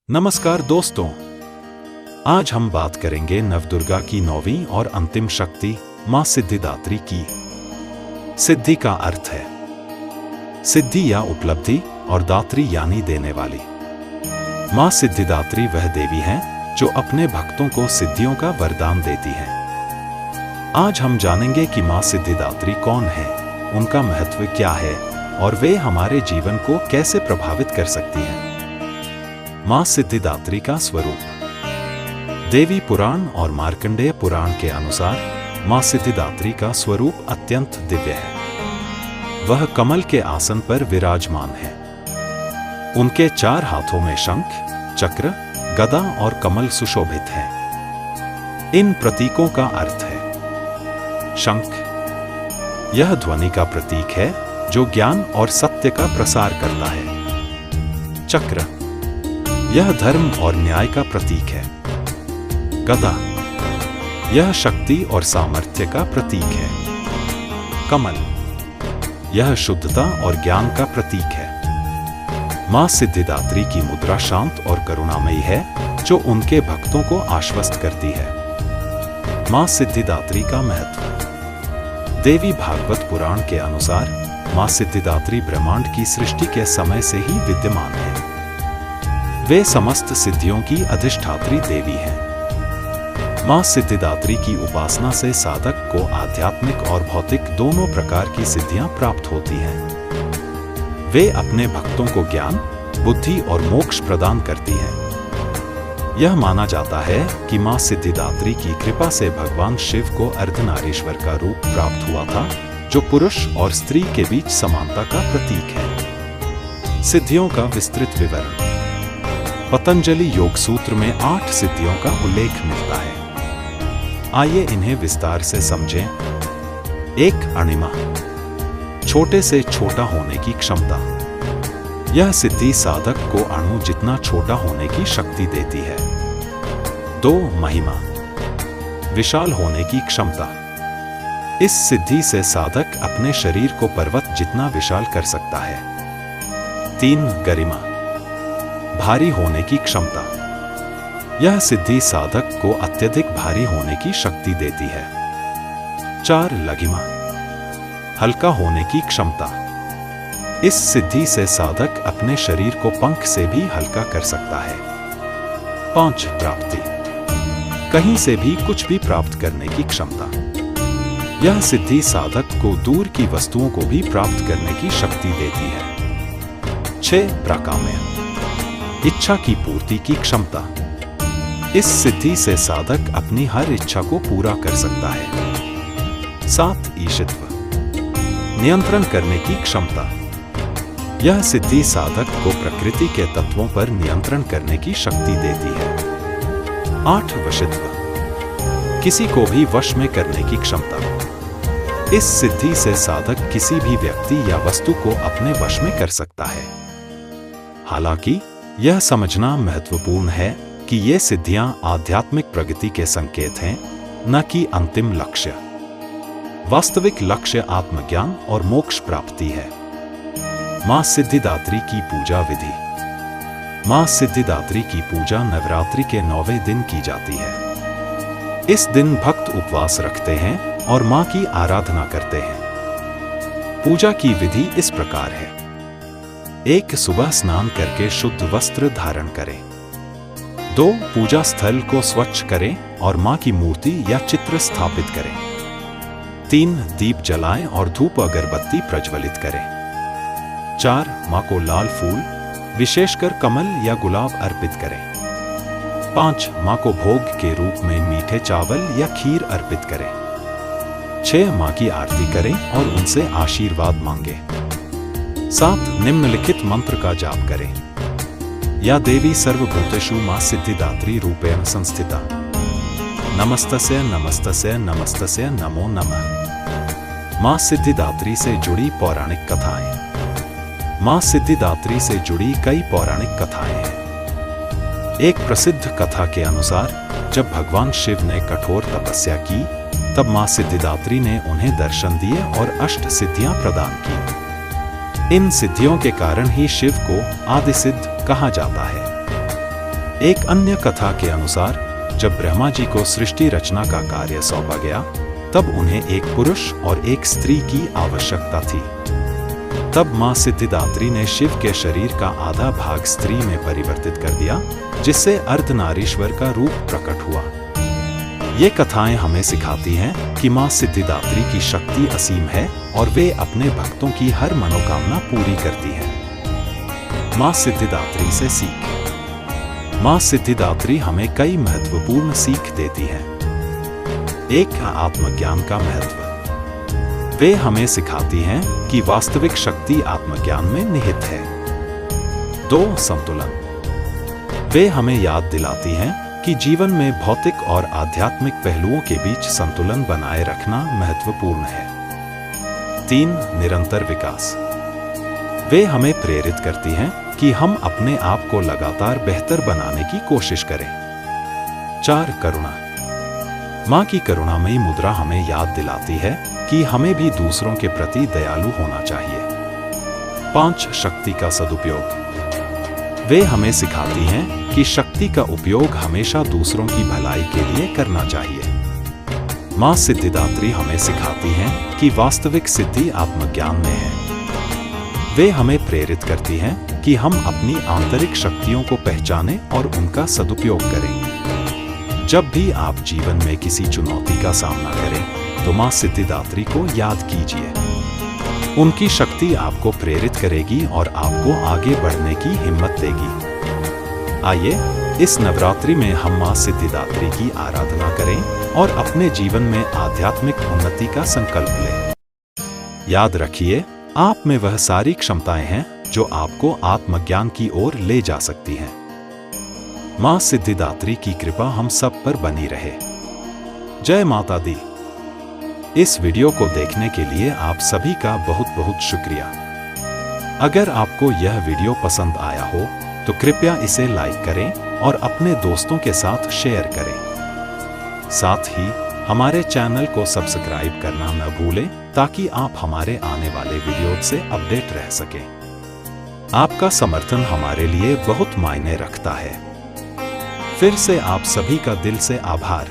नमस्कार दोस्तों, आज हम बात करेंगे नवदुर्गा की 9वीं और अंतिम शक्ति मां सिद्धिदात्री की। सिद्धि का अर्थ है सिद्धि या उपलब्धि और दात्री यानी देने वाली। मां सिद्धिदात्री वह देवी हैं जो अपने भक्तों को सिद्धियों का वरदान देती हैं। आज हम जानेंगे कि मां सिद्धिदात्री कौन है, उनका महत्व क्या है और वे हमारे जीवन को कैसे प्रभावित कर सकती हैं। मां सिद्धिदात्री का स्वरूप। देवी पुराण और मार्कंडेय पुराण के अनुसार मां सिद्धिदात्री का स्वरूप अत्यंत दिव्य है। वह कमल के आसन पर विराजमान है। उनके 4 हाथों में शंख, चक्र, गदा और कमल सुशोभित हैं। इन प्रतीकों का अर्थ है शंख, यह ध्वनि का प्रतीक है जो ज्ञान और सत्य का प्रसार करता है। चक्र, यह धर्म और न्याय का प्रतीक है। गदा, यह शक्ति और सामर्थ्य का प्रतीक है। कमल, यह शुद्धता और ज्ञान का प्रतीक है। मां सिद्धिदात्री की मुद्रा शांत और करुणामयी है जो उनके भक्तों को आश्वस्त करती है। मां सिद्धिदात्री का महत्व। देवी भागवत पुराण के अनुसार मां सिद्धिदात्री ब्रह्मांड की सृष्टि के समय से ही विद्यमान है। वे समस्त सिद्धियों की अधिष्ठात्री देवी हैं। मां सिद्धिदात्री की उपासना से साधक को आध्यात्मिक और भौतिक दोनों प्रकार की सिद्धियां प्राप्त होती हैं। वे अपने भक्तों को ज्ञान, बुद्धि और मोक्ष प्रदान करती हैं। यह माना जाता है कि मां सिद्धिदात्री की कृपा से भगवान शिव को अर्धनारीश्वर का रूप प्राप्त हुआ था, जो पुरुष और स्त्री के बीच समानता का प्रतीक है। सिद्धियों का विस्तृत विवरण। पतंजलि योग सूत्र में 8 सिद्धियों का उल्लेख मिलता है। आइए इन्हें विस्तार से समझें। 1. अणिमा, छोटे से छोटा होने की क्षमता। यह सिद्धि साधक को अणु जितना छोटा होने की शक्ति देती है। 2. महिमा, विशाल होने की क्षमता। इस सिद्धि से साधक अपने शरीर को पर्वत जितना विशाल कर सकता है। 3. गरिमा, भारी होने की क्षमता। यह सिद्धि साधक को अत्यधिक भारी होने की शक्ति देती है। 4. लघिमा, हल्का होने की क्षमता। इस सिद्धि से साधक अपने शरीर को पंख से भी हल्का कर सकता है। 5. प्राप्ति, कहीं से भी कुछ भी प्राप्त करने की क्षमता। यह सिद्धि साधक को दूर की वस्तुओं को भी प्राप्त करने की शक्ति देती है। 6. प्राकाम्य, इच्छा की पूर्ति की क्षमता। इस सिद्धि से साधक अपनी हर इच्छा को पूरा कर सकता है। 7. ईशित्व, नियंत्रण करने की क्षमता। यह सिद्धि साधक को प्रकृति के तत्वों पर नियंत्रण करने की शक्ति देती है। 8. वशित्व, किसी को भी वश में करने की क्षमता। इस सिद्धि से साधक किसी भी व्यक्ति या वस्तु को अपने वश में कर सकता है। हालांकि यह समझना महत्वपूर्ण है कि ये सिद्धियां आध्यात्मिक प्रगति के संकेत हैं, न कि अंतिम लक्ष्य। वास्तविक लक्ष्य आत्मज्ञान और मोक्ष प्राप्ति है। मां सिद्धिदात्री की पूजा विधि। मां सिद्धिदात्री की पूजा नवरात्रि के 9वें दिन की जाती है। इस दिन भक्त उपवास रखते हैं और मां की आराधना करते हैं। पूजा की विधि इस प्रकार है। 1. सुबह स्नान करके शुद्ध वस्त्र धारण करें। 2. पूजा स्थल को स्वच्छ करें और मां की मूर्ति या चित्र स्थापित करें। 3. दीप जलाएं और धूप अगरबत्ती प्रज्वलित करें। 4. मां को लाल फूल, विशेषकर कमल या गुलाब अर्पित करें। 5. मां को भोग के रूप में मीठे चावल या खीर अर्पित करें। 6. मां की आरती करें और उनसे आशीर्वाद मांगें। 7. निम्नलिखित मंत्र का जाप करें। या देवी सर्वभूतेषु मां सिद्धिदात्री रूपेण संस्थिता। नमस्तस्य नमस्तस्य नमस्तस्य नमो नमः। मां सिद्धिदात्री से जुड़ी पौराणिक कथाएं। मां सिद्धिदात्री से जुड़ी कई पौराणिक कथाएं हैं। एक प्रसिद्ध कथा के अनुसार जब भगवान शिव ने कठोर तपस्या की, तब मां सिद्धिदात्री ने उन्हें दर्शन दिए और अष्ट सिद्धियां प्रदान की। इन सिद्धियों के कारण ही शिव को आदिसिद्ध कहा जाता है। एक अन्य कथा के अनुसार जब ब्रह्मा जी को सृष्टि रचना का कार्य सौंपा गया, तब उन्हें एक पुरुष और एक स्त्री की आवश्यकता थी। तब मां सिद्धिदात्री ने शिव के शरीर का आधा भाग स्त्री में परिवर्तित कर दिया, जिससे अर्धनारीश्वर का रूप प्रकट हुआ। ये कथाएं हमें सिखाती हैं कि मां सिद्धिदात्री की शक्ति असीम है और वे अपने भक्तों की हर मनोकामना पूरी करती हैं। मां सिद्धिदात्री से सीख। मां सिद्धिदात्री हमें कई महत्वपूर्ण सीख देती हैं। एक, आत्मज्ञान का महत्व। वे हमें सिखाती हैं कि वास्तविक शक्ति आत्मज्ञान में निहित है। 2, संतुलन। वे हमें याद दिलाती हैं कि जीवन में भौतिक और आध्यात्मिक पहलुओं के बीच संतुलन बनाए रखना महत्वपूर्ण है। 3, निरंतर विकास। वे हमें प्रेरित करती हैं कि हम अपने आप को लगातार बेहतर बनाने की कोशिश करें। 4, करुणा। मां की करुणामयी मुद्रा हमें याद दिलाती है कि हमें भी दूसरों के प्रति दयालु होना चाहिए। 5, शक्ति का सदुपयोग। वे हमें सिखाती हैं कि शक्ति का उपयोग हमेशा दूसरों की भलाई के लिए करना चाहिए। मां सिद्धिदात्री हमें सिखाती हैं कि वास्तविक सिद्धि आत्मज्ञान में है। वे हमें प्रेरित करती हैं कि हम अपनी आंतरिक शक्तियों को पहचानें और उनका सदुपयोग करें। जब भी आप जीवन में किसी चुनौती का सामना करें, तो मां सिद्धिदात्री को याद कीजिए। उनकी शक्ति आपको प्रेरित करेगी और आपको आगे बढ़ने की हिम्मत देगी। आइए इस नवरात्रि में हम मां सिद्धिदात्री की आराधना करें और अपने जीवन में आध्यात्मिक उन्नति का संकल्प लें। याद रखिए, आप में वह सारी क्षमताएं हैं जो आपको आत्मज्ञान की ओर ले जा सकती हैं। मां सिद्धिदात्री की कृपा हम सब पर बनी रहे। जय माता दी। इस वीडियो को देखने के लिए आप सभी का बहुत बहुत शुक्रिया। अगर आपको यह वीडियो पसंद आया हो तो कृपया इसे लाइक करें और अपने दोस्तों के साथ शेयर करें। साथ ही हमारे चैनल को सब्सक्राइब करना न भूलें ताकि आप हमारे आने वाले वीडियो से अपडेट रह सकें। आपका समर्थन हमारे लिए बहुत मायने रखता है। फिर से आप सभी का दिल से आभार।